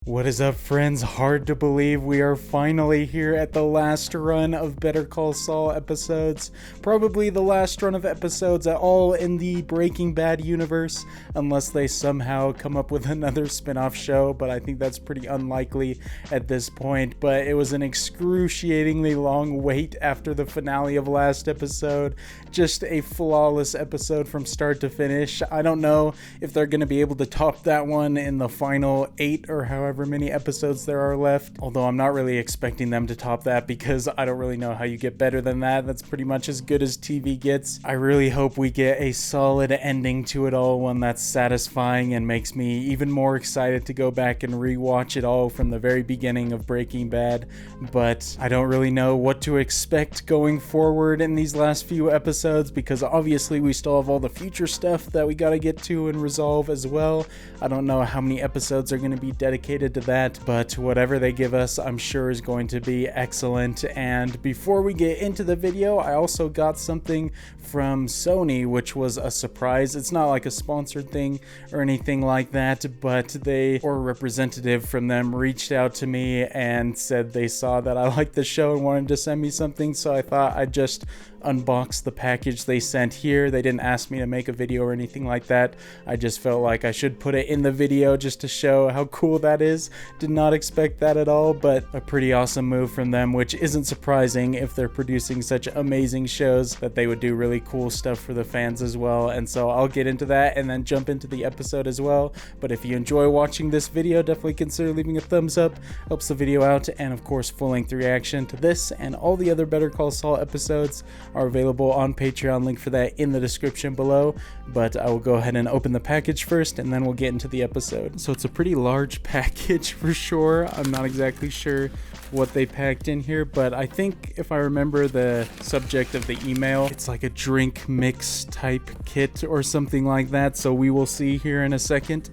What is up, friends? Hard to believe we are finally here at the last run of Better Call Saul episodes. Probably the last run of episodes at all in the Breaking Bad universe, unless they somehow come up with another spin-off show, but I think that's pretty unlikely at this point. But it was an excruciatingly long wait after the finale of last episode. Just a flawless episode from start to finish. I don't know if they're going to be able to top that one in the final 8 or however many episodes there are left, although I'm not really expecting them to top that because I don't really know how you get better than that. That's pretty much as good as TV gets. I really hope we get a solid ending to it all, one that's satisfying and makes me even more excited to go back and rewatch it all from the very beginning of Breaking Bad. But I don't really know what to expect going forward in these last few episodes because obviously we still have all the future stuff that we gotta get to and resolve as well. I don't know how many episodes are going to be dedicated to that, but whatever they give us, I'm sure is going to be excellent. And before we get into the video, I also got something from Sony, which was a surprise. It's not like a sponsored thing or anything like that, but a representative from them reached out to me and said they saw that I liked the show and wanted to send me something, so I thought I'd just unbox the package they sent here. They didn't ask me to make a video or anything like that. I just felt like I should put it in the video just to show how cool that is. Did not expect that at all, but a pretty awesome move from them, which isn't surprising if they're producing such amazing shows that they would do really cool stuff for the fans as well. And so I'll get into that and then jump into the episode as well. But if you enjoy watching this video, definitely consider leaving a thumbs up. Helps the video out. And of course, full-length reaction to this and all the other Better Call Saul episodes are available on Patreon. Link for that in the description below. But I will go ahead and open the package first and then we'll get into the episode. So it's a pretty large package for sure. I'm not exactly sure what they packed in here, but I think if I remember the subject of the email, it's like a drink mix type kit or something like that. So we will see here in a second.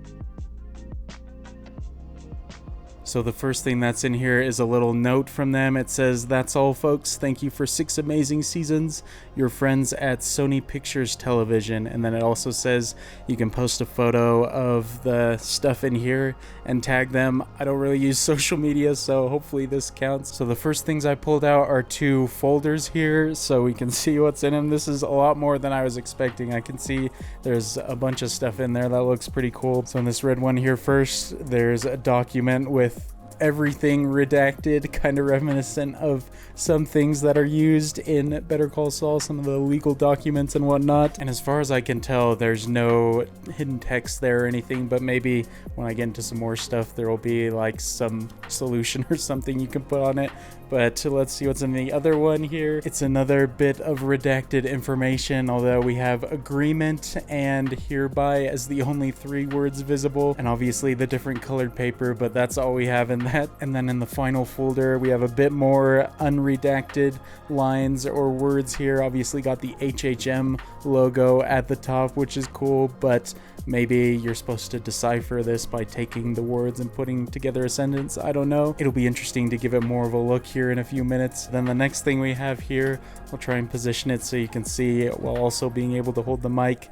So the first thing that's in here is a little note from them. It says, "That's all, folks. Thank you for 6 amazing seasons. Your friends at Sony Pictures Television." And then it also says you can post a photo of the stuff in here and tag them. I don't really use social media, so hopefully this counts. So the first things I pulled out are 2 folders here so we can see what's in them. This is a lot more than I was expecting. I can see there's a bunch of stuff in there that looks pretty cool. So in this red one here first, there's a document with everything redacted, kind of reminiscent of some things that are used in Better Call Saul, some of the legal documents and whatnot. And as far as I can tell, there's no hidden text there or anything, but maybe when I get into some more stuff, there will be like some solution or something you can put on it. But let's see what's in the other one here. It's another bit of redacted information, although we have agreement and hereby as the only 3 words visible, and obviously the different colored paper, but that's all we have in that. And then in the final folder, we have a bit more unredacted lines or words here. Obviously got the HHM logo at the top, which is cool, but maybe you're supposed to decipher this by taking the words and putting together a sentence. I don't know. It'll be interesting to give it more of a look here in a few minutes. Then the next thing we have here, I'll try and position it so you can see while also being able to hold the mic.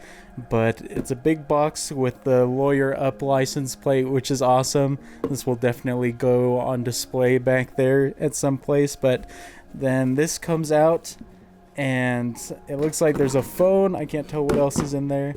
But it's a big box with the Lawyer Up license plate, which is awesome. This will definitely go on display back there at some place. But then this comes out and it looks like there's a phone. I can't tell what else is in there.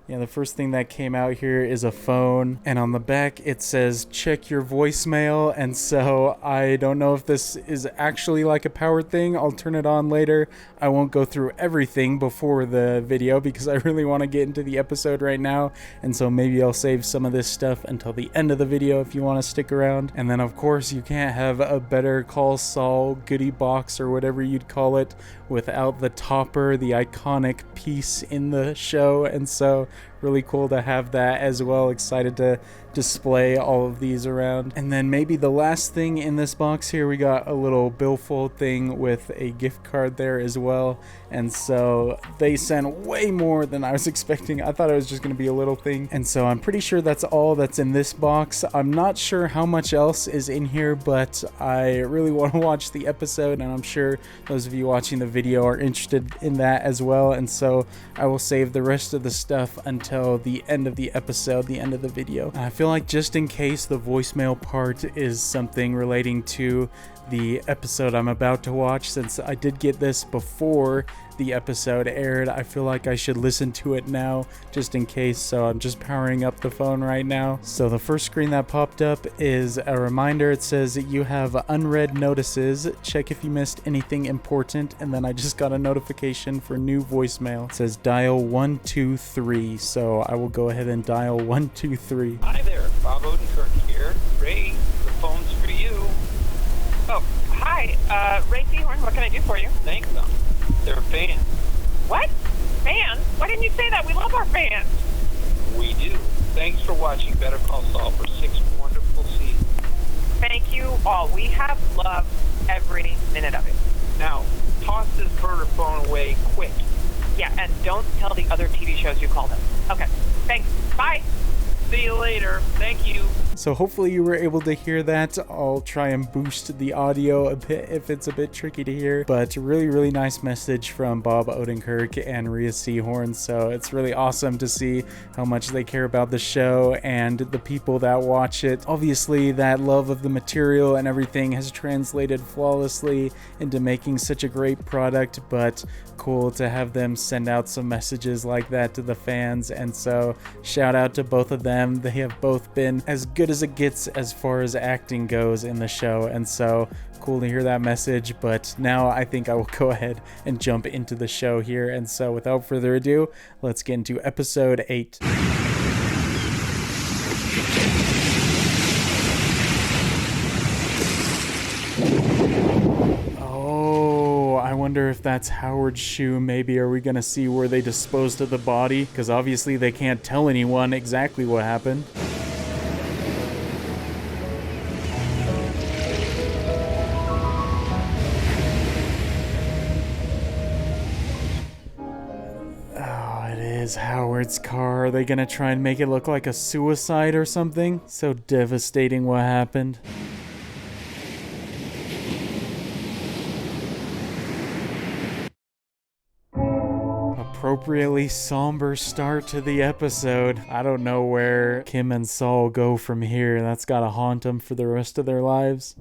Yeah, the first thing that came out here is a phone, and on the back it says check your voicemail. And so I don't know if this is actually like a powered thing. I'll turn it on later. I won't go through everything before the video because I really want to get into the episode right now, and so maybe I'll save some of this stuff until the end of the video if you want to stick around. And then of course you can't have a Better Call Saul goodie box or whatever you'd call it without the topper, the iconic piece in the show, and so really cool to have that as well. Excited to display all of these around. And then maybe the last thing in this box here, we got a little billfold thing with a gift card there as well. And so they sent way more than I was expecting. I thought it was just going to be a little thing. And so I'm pretty sure that's all that's in this box. I'm not sure how much else is in here, but I really want to watch the episode, and I'm sure those of you watching the video are interested in that as well. And so I will save the rest of the stuff until until the end of the episode, the end of the video. And I feel like just in case the voicemail part is something relating to the episode I'm about to watch, since I did get this before the episode aired, I feel like I should listen to it now just in case. So I'm just powering up the phone right now. So the first screen that popped up is a reminder. It says you have unread notices, check if you missed anything important, and then I just got a notification for new voicemail. It says dial 123, so I will go ahead and dial 123. Hi there, Bob Odenkirk here. Ray, the phone's for you. Oh, hi, Ray Seahorn, what can I do for you? Thank them. They're fans. What? Fans? Why didn't you say that? We love our fans. We do. Thanks for watching Better Call Saul for 6 wonderful seasons. Thank you all. We have loved every minute of it. Now, toss this burner phone away quick. Yeah, and don't tell the other TV shows you called us. Okay, thanks. Bye. See you later. Thank you. So hopefully you were able to hear that. I'll try and boost the audio a bit if it's a bit tricky to hear, but really nice message from Bob Odenkirk and Rhea Seehorn. So it's really awesome to see how much they care about the show and the people that watch it. Obviously that love of the material and everything has translated flawlessly into making such a great product, but cool to have them send out some messages like that to the fans. And so shout out to both of them. They have both been as good as it gets as far as acting goes in the show, and so cool to hear that message. But now I think I will go ahead and jump into the show here, and so without further ado, let's get into episode 8. I wonder if that's Howard's shoe. Maybe are we gonna see where they disposed of the body? Because obviously they can't tell anyone exactly what happened. Oh, it is Howard's car. Are they gonna try and make it look like a suicide or something? So devastating what happened. Appropriately somber start to the episode. I don't know where Kim and Saul go from here. That's gotta haunt them for the rest of their lives.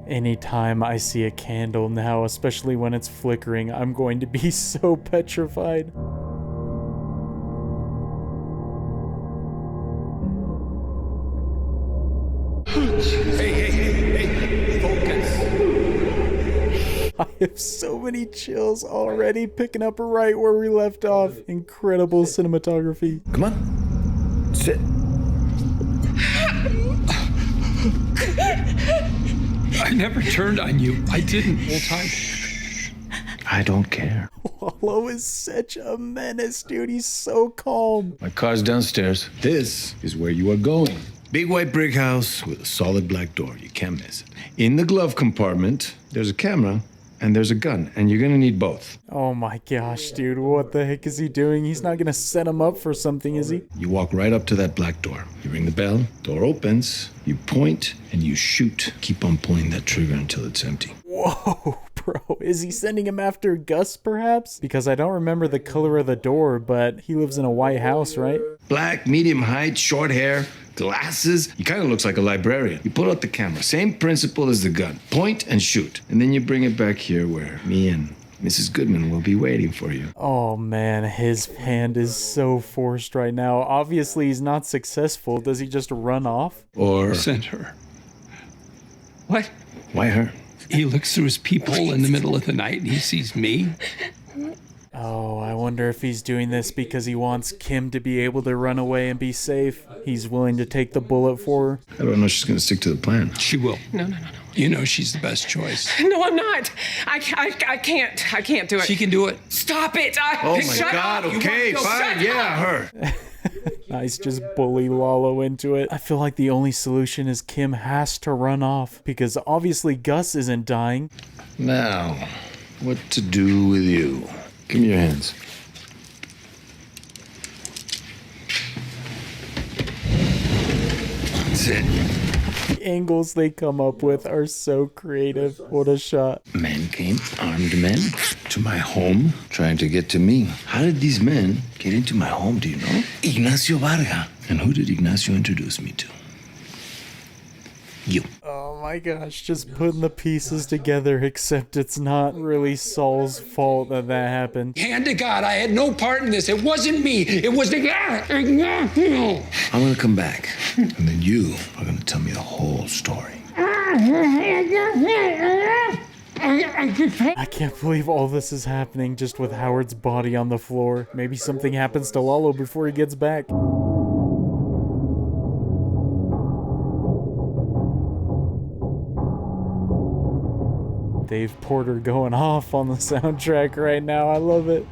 Anytime I see a candle now, especially when it's flickering, I'm going to be so petrified. Hey, focus. I have so many chills already, picking up right where we left off. Incredible cinematography. Come on, sit. I never turned on you. I didn't the whole time. I don't care. Wallow is such a menace, dude. He's so calm. My car's downstairs. This is where you are going. Big white brick house with a solid black door. You can't miss it. In the glove compartment, there's a camera and there's a gun, and you're gonna need both. Oh my gosh, dude. What the heck is he doing? He's not gonna set him up for something, is he? You walk right up to that black door. You ring the bell, door opens, you point, and you shoot. Keep on pulling that trigger until it's empty. Whoa, bro. Is he sending him after Gus, perhaps? Because I don't remember the color of the door, but he lives in a white house, right? Black, medium height, short hair, glasses. He kind of looks like a librarian. You pull out the camera. Same principle as the gun. Point and shoot. And then you bring it back here where me and Mrs. Goodman will be waiting for you. Oh man, his hand is so forced right now. Obviously, he's not successful. Does he just run off? Or Send her. What? why her? He looks through his peephole in the middle of the night and he sees me. Oh, I wonder if he's doing this because he wants Kim to be able to run away and be safe. He's willing to take the bullet for her. I don't know she's gonna stick to the plan. She will. No. You know she's the best choice. No, I'm not. I can't do it. She can do it. Stop it. Oh my Shut God, up. You okay, want to go? fine, Shut yeah, up. her. Nice, just bully Lalo into it. I feel like the only solution is Kim has to run off because obviously Gus isn't dying. Now, what to do with you? Give me your hands. That's it. angles they come up with are so creative. What a shot. Men came, armed men, to my home, trying to get to me. How did these men get into my home, do you know? Ignacio Varga. And who did Ignacio introduce me to? You. Oh my gosh, just putting the pieces together, except it's not really Saul's fault that happened. Hand to God, I had no part in this. It wasn't me. It was the guy. I'm gonna come back, and then you are gonna tell me the whole story. I can't believe all this is happening just with Howard's body on the floor. Maybe something happens to Lalo before he gets back. Dave Porter going off on the soundtrack right now. I love it.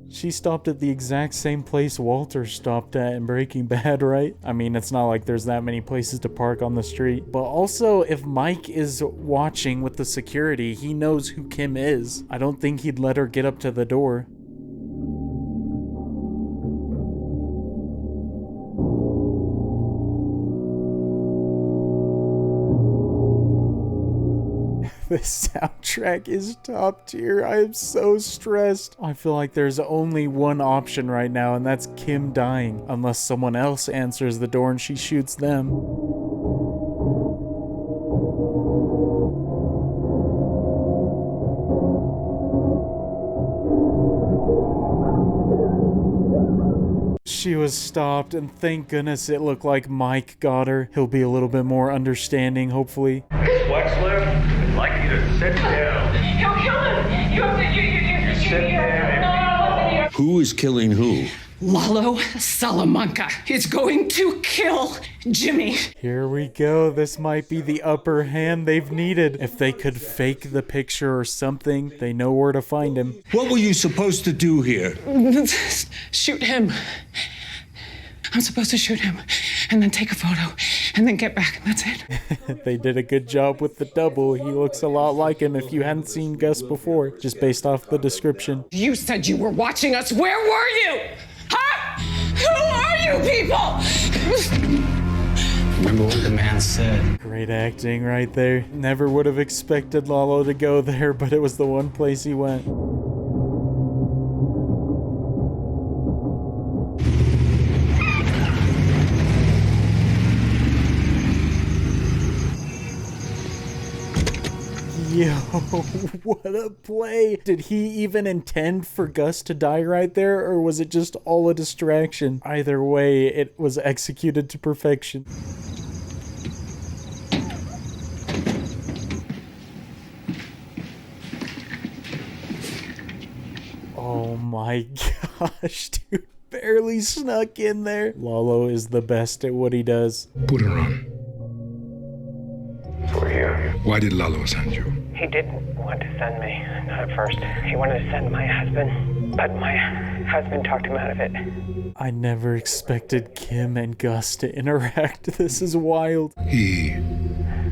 She stopped at the exact same place Walter stopped at in Breaking Bad, right? I mean, it's not like there's that many places to park on the street. But also, if Mike is watching with the security, he knows who Kim is. I don't think he'd let her get up to the door. This soundtrack is top tier. I am so stressed. I feel like there's only one option right now, and that's Kim dying. Unless someone else answers the door and she shoots them. She was stopped, and thank goodness it looked like Mike got her. He'll be a little bit more understanding, hopefully. Wexler, I'd like you to sit down. He'll kill him. You have to. Sit down. No, Who is killing who? Lalo Salamanca is going to kill Jimmy. Here we go. This might be the upper hand they've needed. If they could fake the picture or something, they know where to find him. What were you supposed to do here? Shoot him. I'm supposed to shoot him and then take a photo and then get back, and that's it. They did a good job with the double. He looks a lot like him if you hadn't seen Gus before, just based off the description. You said you were watching us. Where were you? Huh? Who are you people? Remember what the man said. Great acting right there. Never would have expected Lalo to go there, but it was the one place he went. Yo, what a play. Did he even intend for Gus to die right there, or was it just all a distraction? Either way, it was executed to perfection. Oh my gosh, dude. Barely snuck in there. Lalo is the best at what he does. Put her on. We're here. Why did Lalo send you? He didn't want to send me. Not at first. He wanted to send my husband, but my husband talked him out of it. I never expected Kim and Gus to interact. This is wild. He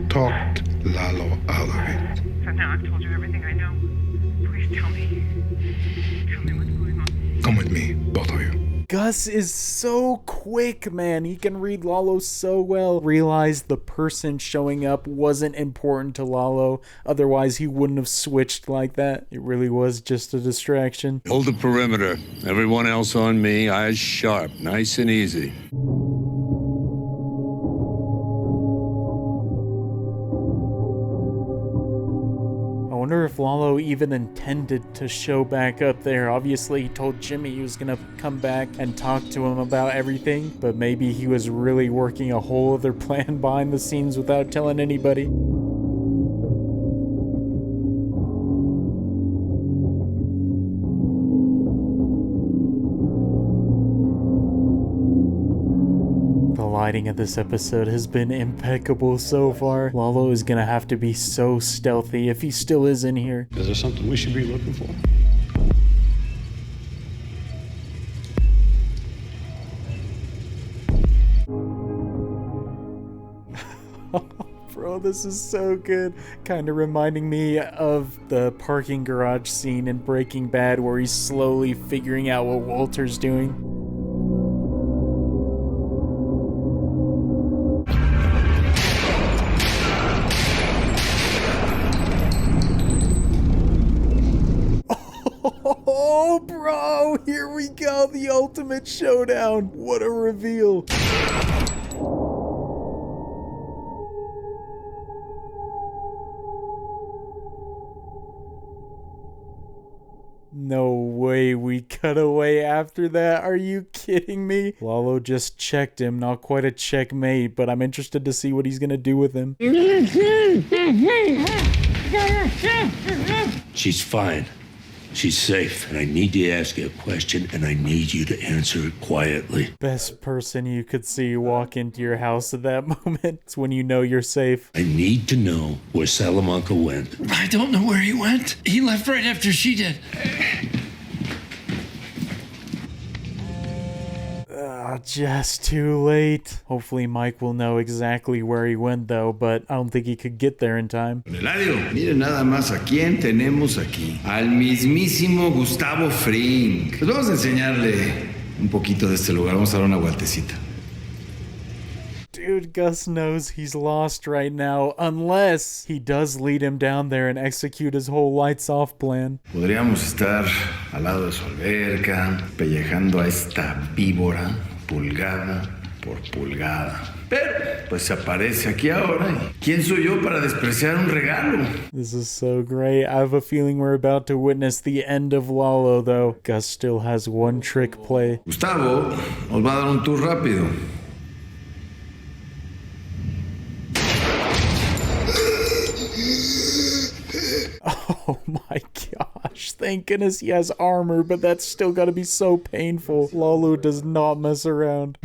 talked Lalo out of it. So now I've told you everything I know. Please tell me. Tell me what's going on. Come with me, both of you. Gus is so quick, man. He can read Lalo so well. Realized the person showing up wasn't important to Lalo. Otherwise, he wouldn't have switched like that. It really was just a distraction. Hold the perimeter. Everyone else on me, eyes sharp, nice and easy. I wonder if Lalo even intended to show back up there. Obviously, he told Jimmy he was gonna come back and talk to him about everything, but maybe he was really working a whole other plan behind the scenes without telling anybody. The lighting of this episode has been impeccable so far. Lalo is gonna have to be so stealthy if he still is in here. Is there something we should be looking for? Bro, this is so good. Kind of reminding me of the parking garage scene in Breaking Bad where he's slowly figuring out what Walter's doing. Oh, bro, here we go. The ultimate showdown. What a reveal. No way we cut away after that. Are you kidding me? Lalo just checked him. Not quite a checkmate, but I'm interested to see what he's gonna do with him. She's fine. She's safe, and I need to ask you a question, and I need you to answer it quietly. Best person you could see walk into your house at that moment. It's when you know you're safe. I need to know where Salamanca went. I don't know where he went. He left right after she did. Just too late. Hopefully Mike will know exactly where he went though, but I don't think he could get there in time. Eladio, miren nada más a quién tenemos aquí. Al mismísimo Gustavo Fring. Pues vamos a enseñarle un poquito de este lugar. Vamos a dar una vueltecita. Dude, Gus knows he's lost right now, unless he does lead him down there and execute his whole lights off plan. Podríamos estar al lado de su alberca, pellejando a esta víbora, pulgada por pulgada. Pero, pues se aparece aquí ahora. ¿Y quién soy yo para despreciar un regalo? This is so great. I have a feeling we're about to witness the end of Lalo, though. Gus still has one trick play. Gustavo nos va a dar un tour rápido. Oh my gosh, thank goodness he has armor, but that's still gotta be so painful. Lalo does not mess around.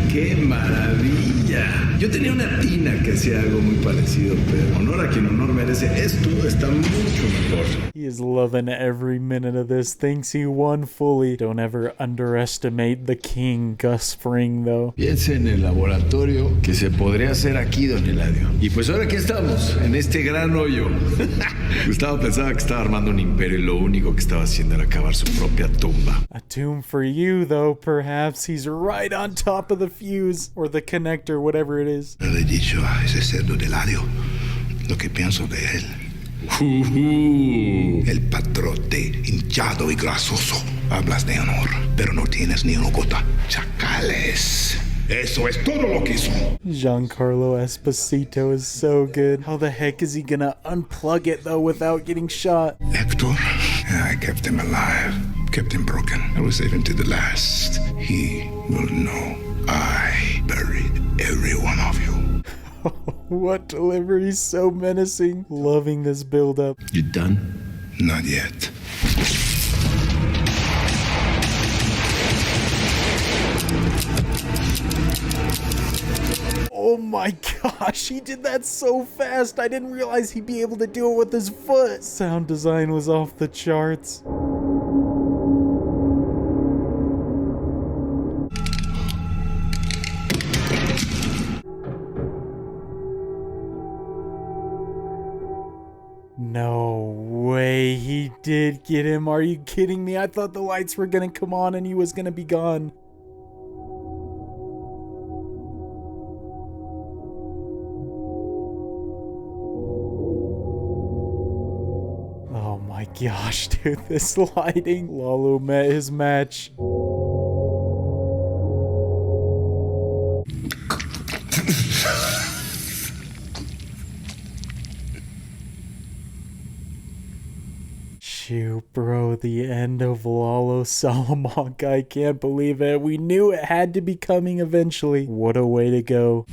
¡Qué maravilla! Yo tenía una tina que hacía algo muy parecido, pero honor a quien honor merece. Esto está mucho mejor. He is loving every minute of this. Thinks he won fully. Don't ever underestimate the king, Gus Fring, though. Piense en el laboratorio que se podría hacer aquí, don Eladio. Y pues ahora aquí estamos, en este gran hoyo. Gustavo pensaba que estaba armando un imperio y lo único que estaba haciendo era cavar su propia tumba. A tomb for you, though, perhaps. He's right on top of the fuse, or the connector, whatever it is. Le he dicho a ese cerdo de Eladio lo que pienso de él. El patrote hinchado y grasoso. Hablas de honor, pero no tienes ni una gota. Chacales. Eso es todo lo que hizo. Giancarlo Esposito is so good. How the heck is he gonna unplug it, though, without getting shot? Hector, I kept him alive, kept him broken. I was saved him to the last. He will know I buried every one of you. What delivery, so menacing. Loving this build-up. You done? Not yet. Oh my gosh, he did that so fast. I didn't realize he'd be able to do it with his foot. Sound design was off the charts. No way, he did get him. Are you kidding me? I thought the lights were gonna come on and he was gonna be gone. Oh my gosh, dude, this lighting. Lalo met his match. Shoot, bro, the end of Lalo Salamanca. I can't believe it. We knew it had to be coming eventually. What a way to go.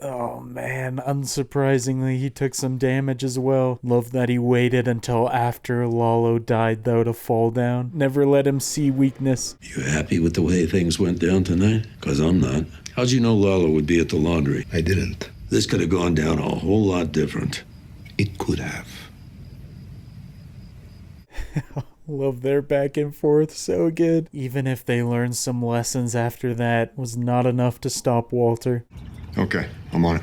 Oh man, unsurprisingly, he took some damage as well. Love that he waited until after Lalo died, though, to fall down. Never let him see weakness. You happy with the way things went down tonight? Because I'm not. How'd you know Lalo would be at the laundry? I didn't. This could have gone down a whole lot different. It could have. Love their back and forth, so good. Even if they learned some lessons after that, was not enough to stop Walter. Okay, I'm on it.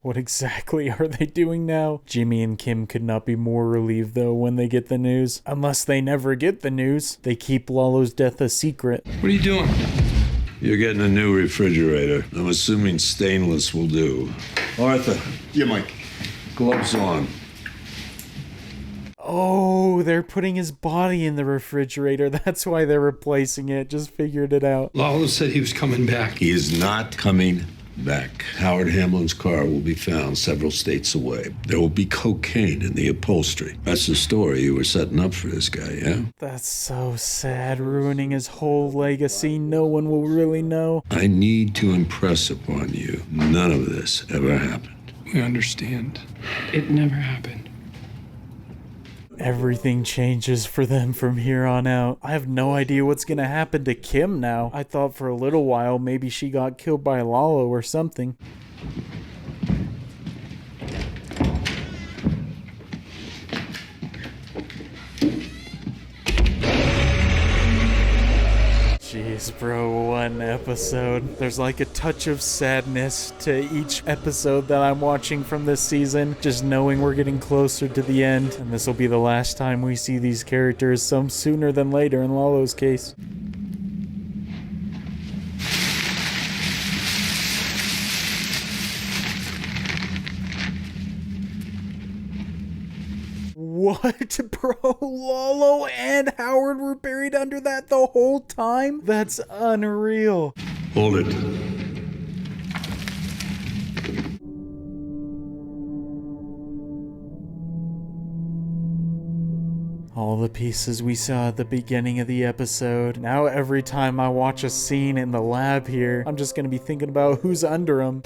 What exactly are they doing now? Jimmy and Kim could not be more relieved though when they get the news. Unless they never get the news. They keep Lalo's death a secret. What are you doing? You're getting a new refrigerator. I'm assuming stainless will do. Arthur. Yeah, Mike. Gloves on. Oh, they're putting his body in the refrigerator. That's why they're replacing it. Just figured it out. Lalo said he was coming back. He is not coming back. Howard Hamlin's car will be found several states away. There will be cocaine in the upholstery. That's the story you were setting up for this guy, yeah? That's so sad, ruining his whole legacy. No one will really know. I need to impress upon you, none of this ever happened. We understand. It never happened. Everything changes for them from here on out. I have no idea what's gonna happen to Kim now. I thought for a little while maybe she got killed by Lalo or something. Jeez, bro, one episode. There's like a touch of sadness to each episode that I'm watching from this season, just knowing we're getting closer to the end, and this will be the last time we see these characters, some sooner than later in Lalo's case. What, bro? Lalo and Howard were buried under that the whole time? That's unreal. Hold it. All the pieces we saw at the beginning of the episode. Now every time I watch a scene in the lab here, I'm just gonna be thinking about who's under him.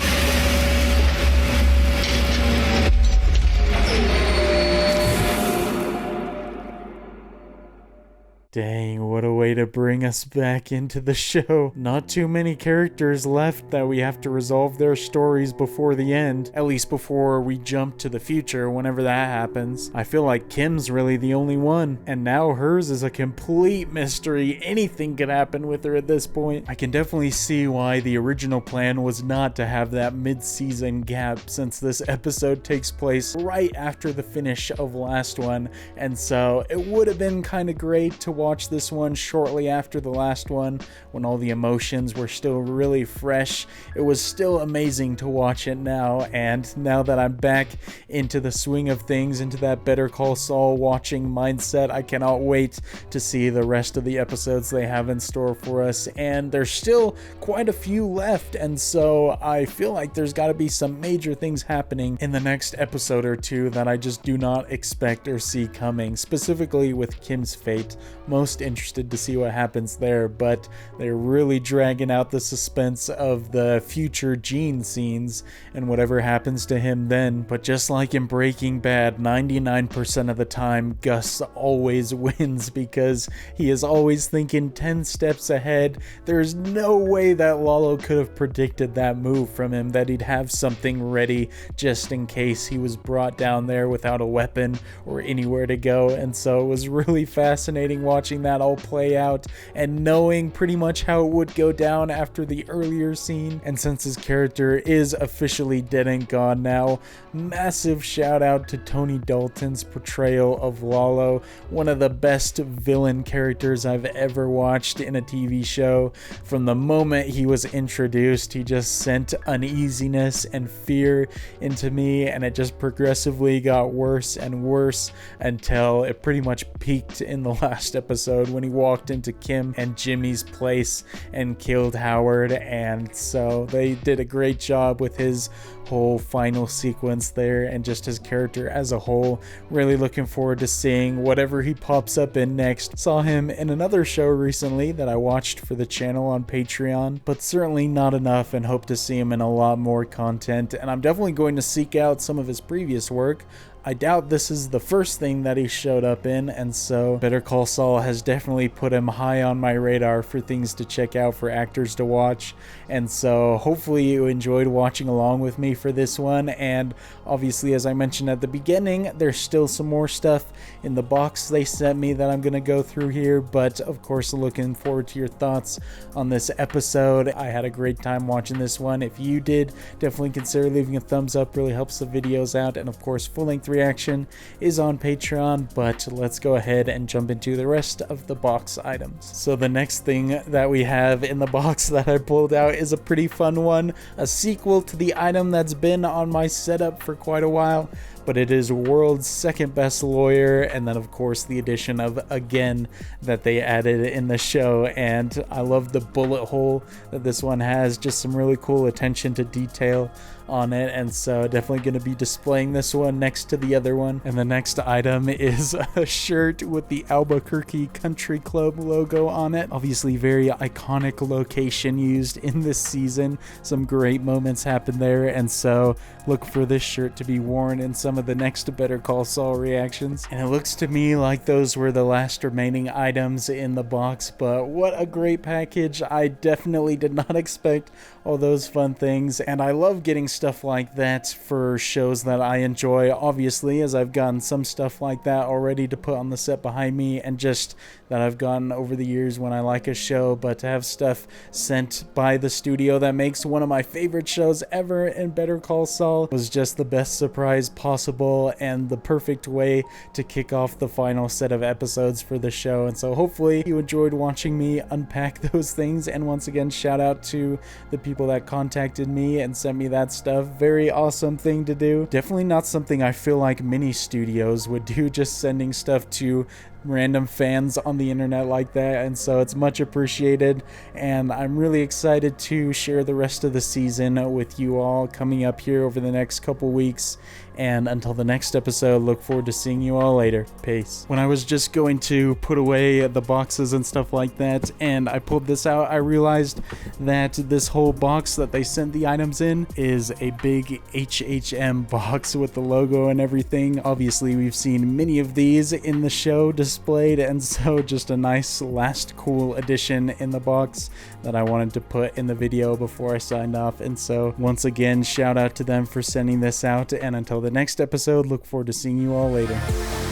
Dang, what a way to bring us back into the show. Not too many characters left that we have to resolve their stories before the end. At least before we jump to the future, whenever that happens. I feel like Kim's really the only one. And now hers is a complete mystery. Anything could happen with her at this point. I can definitely see why the original plan was not to have that mid-season gap, since this episode takes place right after the finish of last one. And so it would have been kind of great to watch this one shortly after the last one, when all the emotions were still really fresh. It was still amazing to watch it now, and now that I'm back into the swing of things, into that Better Call Saul watching mindset, I cannot wait to see the rest of the episodes they have in store for us. And there's still quite a few left, and so I feel like there's got to be some major things happening in the next episode or two that I just do not expect or see coming, specifically with Kim's fate. Most interested to see what happens there, but they're really dragging out the suspense of the future Gene scenes and whatever happens to him then. But just like in Breaking Bad, 99% of the time Gus always wins, because he is always thinking 10 steps ahead. There's no way that Lalo could have predicted that move from him, that he'd have something ready just in case he was brought down there without a weapon or anywhere to go. And so it was really fascinating watching that all play out and knowing pretty much how it would go down after the earlier scene. And since his character is officially dead and gone now, massive shout out to Tony Dalton's portrayal of Lalo, one of the best villain characters I've ever watched in a TV show. From the moment he was introduced, he just sent uneasiness and fear into me, and it just progressively got worse and worse until it pretty much peaked in the last episode when he walked into Kim and Jimmy's place and killed Howard. And so they did a great job with his whole final sequence there and just his character as a whole. Really looking forward to seeing whatever he pops up in next. Saw him in another show recently that I watched for the channel on Patreon, but certainly not enough, and hope to see him in a lot more content. And I'm definitely going to seek out some of his previous work. I doubt this is the first thing that he showed up in, and so Better Call Saul has definitely put him high on my radar for things to check out, for actors to watch. And so hopefully you enjoyed watching along with me for this one. And obviously, as I mentioned at the beginning, there's still some more stuff in the box they sent me that I'm going to go through here. But of course, looking forward to your thoughts on this episode. I had a great time watching this one. If you did, definitely consider leaving a thumbs up, really helps the videos out. And of course, full-length reaction is on Patreon. But let's go ahead and jump into the rest of the box items. So the next thing that we have in the box that I pulled out is a pretty fun one, a sequel to the item that's been on my setup for quite a while, but it is World's Second Best Lawyer, and then of course the addition of Again that they added in the show. And I love the bullet hole that this one has, just some really cool attention to detail on it, and so definitely going to be displaying this one next to the other one. And the next item is a shirt with the Albuquerque Country Club logo on it. Obviously very iconic location used in this season. Some great moments happen there, and so look for this shirt to be worn in some of the next Better Call Saul reactions. And it looks to me like those were the last remaining items in the box, but what a great package. I definitely did not expect all those fun things, and I love getting stuff like that for shows that I enjoy, obviously, as I've gotten some stuff like that already to put on the set behind me, and just that I've gotten over the years when I like a show. But to have stuff sent by the studio that makes one of my favorite shows ever in Better Call Saul was just the best surprise possible, and the perfect way to kick off the final set of episodes for the show. And so hopefully you enjoyed watching me unpack those things, and once again, shout out to the people that contacted me and sent me that stuff. Very awesome thing to do. Definitely not something I feel like many studios would do, just sending stuff to random fans on the internet like that, and so it's much appreciated. And I'm really excited to share the rest of the season with you all coming up here over the next couple weeks. And until the next episode, look forward to seeing you all later. Peace. When I was just going to put away the boxes and stuff like that, and I pulled this out, I realized that this whole box that they sent the items in is a big HHM box with the logo and everything. Obviously, we've seen many of these in the show displayed, and so just a nice last cool addition in the box that I wanted to put in the video before I signed off. And so once again, shout out to them for sending this out, and until the next episode, look forward to seeing you all later.